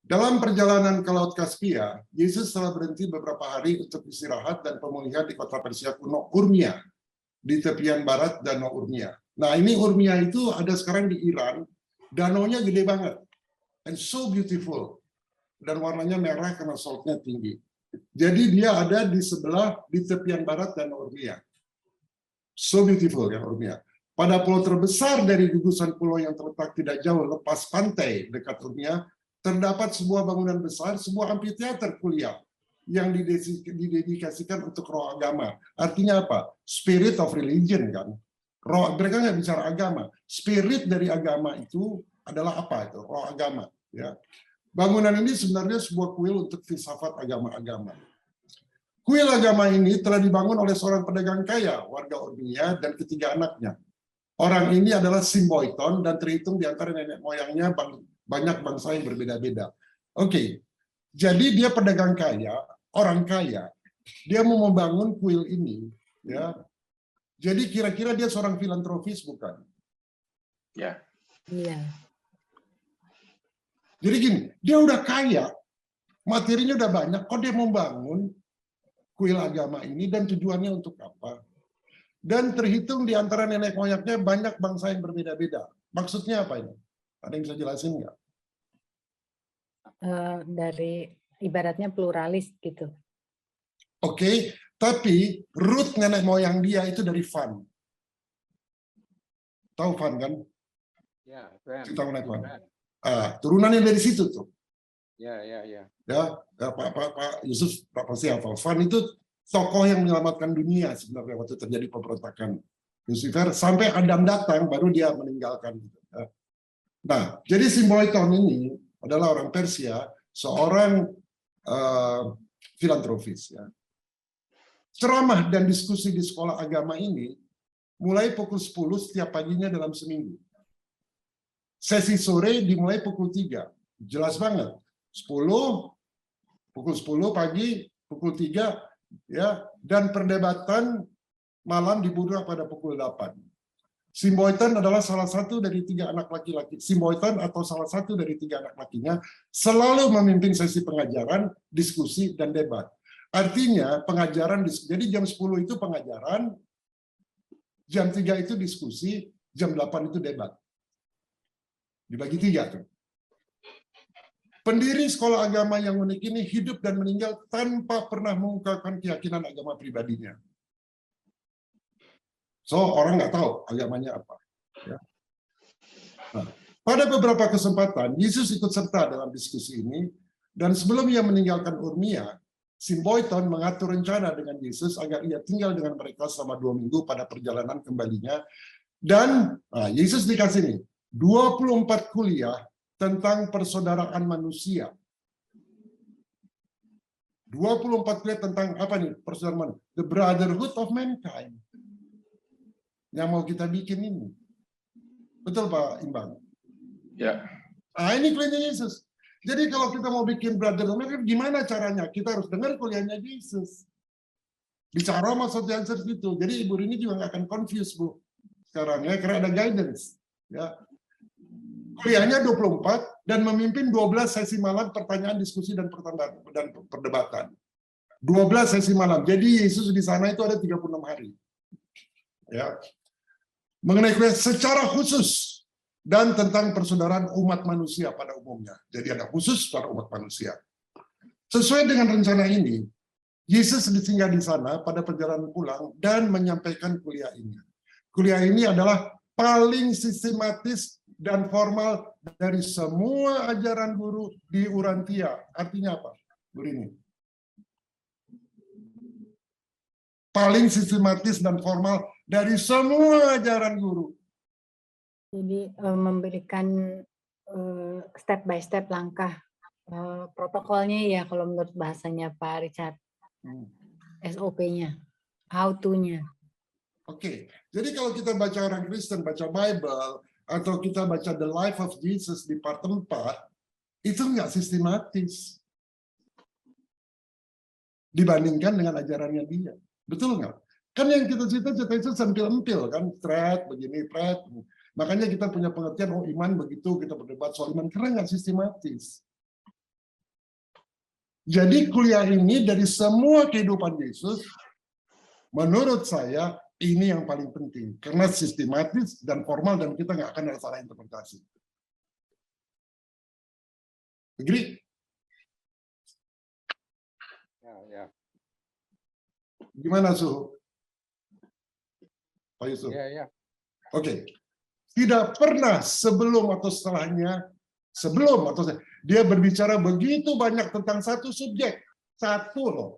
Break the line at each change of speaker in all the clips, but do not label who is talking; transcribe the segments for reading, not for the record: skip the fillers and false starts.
Dalam perjalanan ke Laut Kaspia, Yesus telah berhenti beberapa hari untuk istirahat dan pemulihan di kota Persia kuno Urmia, di tepian barat Danau Urmia. Nah, ini Urmia itu ada sekarang di Iran, danaunya gede banget, and so beautiful, dan warnanya merah karena saltnya tinggi. Jadi dia ada di sebelah, di tepian barat Danau Urmia. So beautiful ya Urmia. Pada pulau terbesar dari gugusan pulau yang terletak tidak jauh lepas pantai dekat Urmia, terdapat sebuah bangunan besar, sebuah amfiteater kuliah yang didedikasikan untuk roh agama. Artinya apa? Spirit of religion kan. Roh, mereka nggak bicara agama. Spirit dari agama itu adalah apa itu? Roh agama. Ya. Bangunan ini sebenarnya sebuah kuil untuk filsafat agama-agama. Kuil agama ini telah dibangun oleh seorang pedagang kaya, warga Urmia, dan ketiga anaknya. Orang ini adalah Simboiton dan terhitung di antara nenek moyangnya banyak bangsa yang berbeda-beda. Oke, jadi dia pedagang kaya, orang kaya, dia mau membangun kuil ini, ya. Jadi kira-kira dia seorang filantropis bukan?
Ya.
Iya.
Jadi gini, dia udah kaya, materinya udah banyak, kok dia mau bangun kuil agama ini dan tujuannya untuk apa? Dan terhitung di antara nenek moyangnya banyak bangsa yang berbeda-beda. Maksudnya apa ini? Ada yang bisa jelasin nggak?
Dari ibaratnya pluralis gitu.
Oke, tapi root nenek moyang dia itu dari Van. Tahu Van kan?
Ya,
Kita nenek Van. Turunannya dari situ tuh.
Ya.
Ya, Pak Yusuf pasti hafal. Van itu tokoh yang menyelamatkan dunia sebenarnya waktu terjadi pemberontakan Lucifer, sampai Adam datang baru dia meninggalkan. Nah, jadi Simboiton ini adalah orang Persia, seorang filantropis. Ya. Ceramah dan diskusi di sekolah agama ini mulai pukul 10 setiap paginya dalam seminggu. Sesi sore dimulai pukul 3. Jelas banget. Pukul 10 pagi, pukul 3, ya, dan perdebatan malam dibunuh pada pukul 8. Simboiton adalah salah satu dari 3 anak laki-laki. Simboiton atau salah satu dari 3 anak lakinya selalu memimpin sesi pengajaran, diskusi, dan debat. Artinya pengajaran, jadi jam 10 itu pengajaran, jam 3 itu diskusi, jam 8 itu debat. Dibagi 3 tuh. Pendiri sekolah agama yang unik ini hidup dan meninggal tanpa pernah mengungkapkan keyakinan agama pribadinya. So, orang nggak tahu agamanya apa. Ya. Nah, pada beberapa kesempatan, Yesus ikut serta dalam diskusi ini, dan sebelum ia meninggalkan Urmia, Simboiton mengatur rencana dengan Yesus agar ia tinggal dengan mereka selama 2 minggu pada perjalanan kembalinya. Dan Yesus dikasih nih, 24 kuliah tentang persaudaraan manusia. 24 kuliah tentang apa nih? Persaudaraan manusia. The Brotherhood of Mankind. Yang mau kita bikin ini. Betul Pak Imbang?
Ya.
Ini kuliahnya Yesus. Jadi kalau kita mau bikin Brotherhood of Mankind, gimana caranya? Kita harus dengar kuliahnya Yesus. Bicara sama audiensers itu. Jadi Ibu Rini juga nggak akan confuse, Bu. Sekarang ya, karena ada guidance. Ya. Kuliahnya 24 dan memimpin 12 sesi malam pertanyaan, diskusi, dan perdebatan. 12 sesi malam. Jadi Yesus di sana itu ada 36 hari. Ya. Mengenai kuliah secara khusus dan tentang persaudaraan umat manusia pada umumnya. Jadi ada khusus pada umat manusia. Sesuai dengan rencana ini, Yesus singgah di sana pada perjalanan pulang dan menyampaikan kuliah ini. Kuliah ini adalah paling sistematis dan formal dari semua ajaran guru di Urantia. Artinya apa, Bu Rini? Paling sistematis dan formal dari semua ajaran guru.
Jadi memberikan step by step langkah protokolnya ya kalau menurut bahasanya Pak Richard. SOP-nya, how to-nya.
Oke, jadi kalau kita baca orang Kristen, baca Bible, atau kita baca The Life of Jesus di part 4, itu nggak sistematis dibandingkan dengan ajarannya dia. Betul nggak? Kan yang kita cerita itu sempil-empil, kan? Thread, begini, thread. Makanya kita punya pengertian, oh iman begitu, kita berdebat soal iman, karena nggak sistematis. Jadi kuliah ini dari semua kehidupan Yesus, menurut saya ini yang paling penting. Karena sistematis dan formal dan kita nggak akan ada salah interpretasi. Agree?
Ya.
Gimana Suhu? Pak Yusuf?
Ya.
Oke. Tidak pernah sebelum atau setelahnya, dia berbicara begitu banyak tentang satu subjek. Satu loh.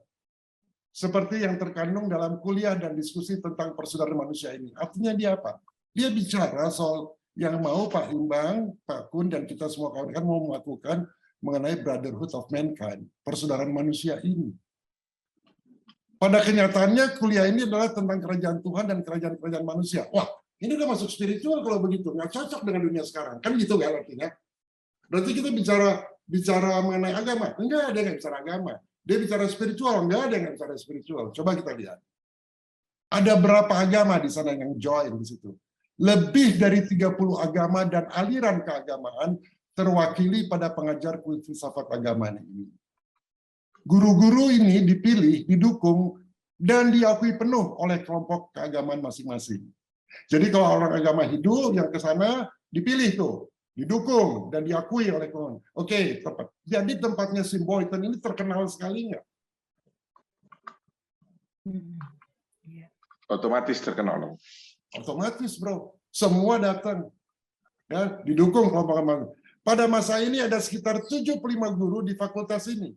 Seperti yang terkandung dalam kuliah dan diskusi tentang persaudaraan manusia ini. Artinya dia apa? Dia bicara soal yang mau Pak Imbang, Pak Kun, dan kita semua kawan-kawan mau melakukan mengenai brotherhood of mankind, persaudaraan manusia ini. Pada kenyataannya kuliah ini adalah tentang kerajaan Tuhan dan kerajaan-kerajaan manusia. Wah, ini udah masuk spiritual kalau begitu, nggak cocok dengan dunia sekarang, kan gitu kan artinya? Berarti kita bicara mengenai agama? Enggak, dia nggak bicara agama. Dia bicara spiritual, enggak ada yang bicara spiritual. Coba kita lihat. Ada berapa agama di sana yang join di situ? Lebih dari 30 agama dan aliran keagamaan terwakili pada pengajar filsafat agama ini. Guru-guru ini dipilih, didukung, dan diakui penuh oleh kelompok keagamaan masing-masing. Jadi kalau orang agama Hindu yang ke sana dipilih tuh, didukung dan diakui oleh kelompok. Oke, tepat. Jadi tempatnya Sim Boyton ini terkenal sekali nggak?
Otomatis terkenal.
Otomatis, bro. Semua datang. Ya, didukung kelompok agama. Pada masa ini ada sekitar 75 guru di fakultas ini.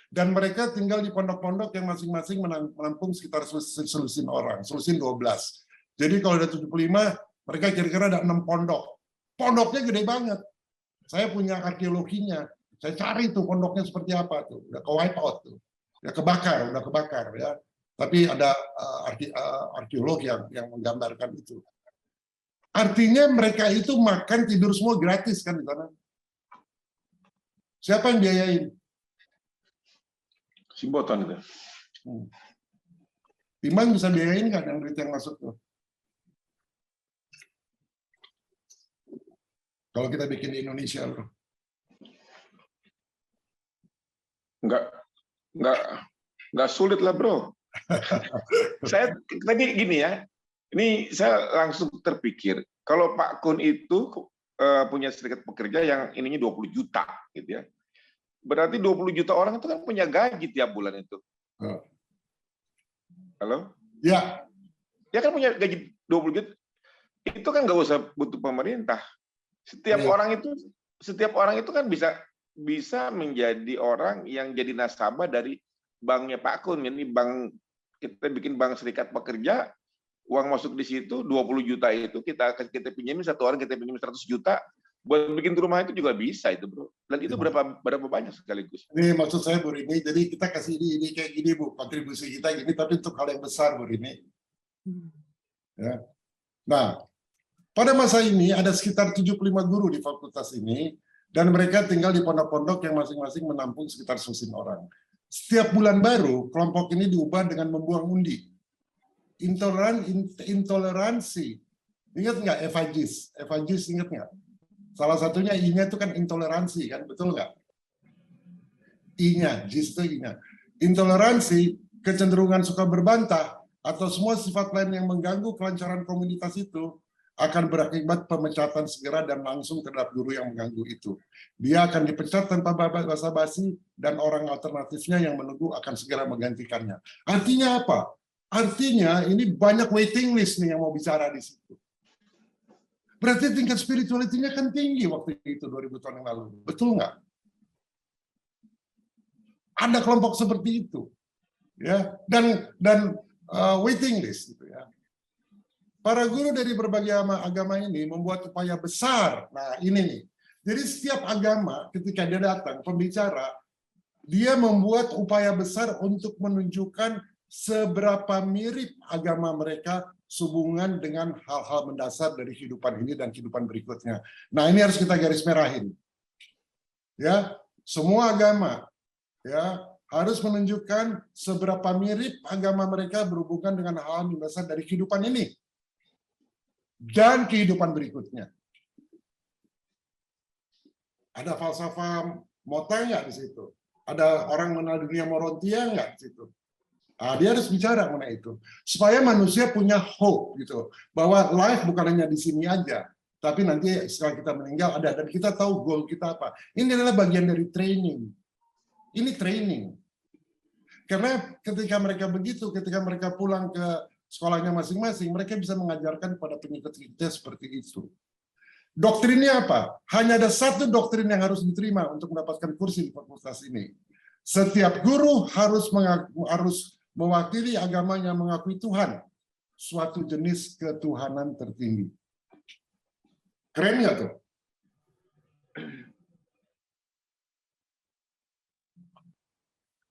Dan mereka tinggal di pondok-pondok yang masing-masing menampung sekitar selusin orang, selusin 12. Jadi kalau ada 75, mereka kira-kira ada 6 pondok. Pondoknya gede banget. Saya punya arkeologinya. Saya cari tuh pondoknya seperti apa tuh. Udah ke wipe out tuh. Udah kebakar ya. Tapi ada arkeolog yang menggambarkan itu. Artinya mereka itu makan tidur semua gratis kan di sana. Siapa yang biayain?
Simboton itu.
Timbang bisa biayain nggak yang duit yang masuk tuh? Kalau kita bikin di Indonesia, bro.
Nggak sulit lah, bro. Saya tadi gini ya, ini saya langsung terpikir, kalau Pak Kun itu punya serikat pekerja yang ininya 20 juta, gitu ya. Berarti 20 juta orang itu kan punya gaji tiap bulan itu. Halo?
Ya.
Dia kan punya gaji 20 juta. Itu kan nggak usah butuh pemerintah. Setiap orang itu kan bisa menjadi orang yang jadi nasabah dari banknya Pak Kun. Ini bank, kita bikin bank serikat pekerja, uang masuk di situ 20 juta itu kita pinjamin, satu orang kita pinjamin 100 juta. Buat bikin rumah itu juga bisa itu, bro. Dan itu berapa banyak sekaligus.
Ini maksud saya, Bu Rini, jadi kita kasih ini kayak gini, Bu, kontribusi kita gini, tapi untuk hal yang besar, Bu Rini. Ya. Nah, pada masa ini ada sekitar 75 guru di fakultas ini, dan mereka tinggal di pondok-pondok yang masing-masing menampung sekitar 100 orang. Setiap bulan baru, kelompok ini diubah dengan membuang undi. Intoleransi. Ingat nggak Evagis? Evagis ingat nggak? Salah satunya I-nya itu kan intoleransi, kan? Betul nggak? I-nya, JIS itu I-nya. Intoleransi, kecenderungan suka berbantah, atau semua sifat lain yang mengganggu kelancaran komunitas itu, akan berakibat pemecatan segera dan langsung terhadap guru yang mengganggu itu. Dia akan dipecat tanpa basa-basi, dan orang alternatifnya yang menunggu akan segera menggantikannya. Artinya apa? Artinya ini banyak waiting list nih yang mau bicara di situ. Berarti tingkat spiritualitinya kan tinggi waktu itu 2000 tahun yang lalu. Betul nggak? Ada kelompok seperti itu. Ya, dan waiting list gitu ya. Para guru dari berbagai agama ini membuat upaya besar. Nah, ini nih. Jadi setiap agama ketika dia datang pembicara, dia membuat upaya besar untuk menunjukkan seberapa mirip agama mereka sehubungan dengan hal-hal mendasar dari kehidupan ini dan kehidupan berikutnya. Nah, ini harus kita garis merahin. Ya, semua agama ya harus menunjukkan seberapa mirip agama mereka berhubungan dengan hal mendasar dari kehidupan ini dan kehidupan berikutnya. Ada falsafah motanya di situ. Ada orang mengenal dunia Morontia nggak situ? Dia harus bicara mengenai itu supaya manusia punya hope gitu, bahwa life bukan hanya di sini aja, tapi nanti setelah kita meninggal ada, dan kita tahu goal kita apa. Ini adalah bagian dari training. Ini training. Karena ketika mereka begitu, ketika mereka pulang ke sekolahnya masing-masing, mereka bisa mengajarkan kepada pengikut-pengikutnya seperti itu. Doktrinnya apa? Hanya ada satu doktrin yang harus diterima untuk mendapatkan kursi di fakultas ini. Setiap guru harus mewakili agamanya, mengakui Tuhan, suatu jenis ketuhanan tertinggi. Keren nggak tuh?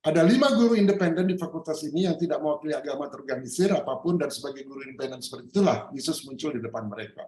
Ada 5 guru independen di fakultas ini yang tidak mewakili agama terorganisir apapun, dan sebagai guru independen seperti itulah Yesus muncul di depan mereka.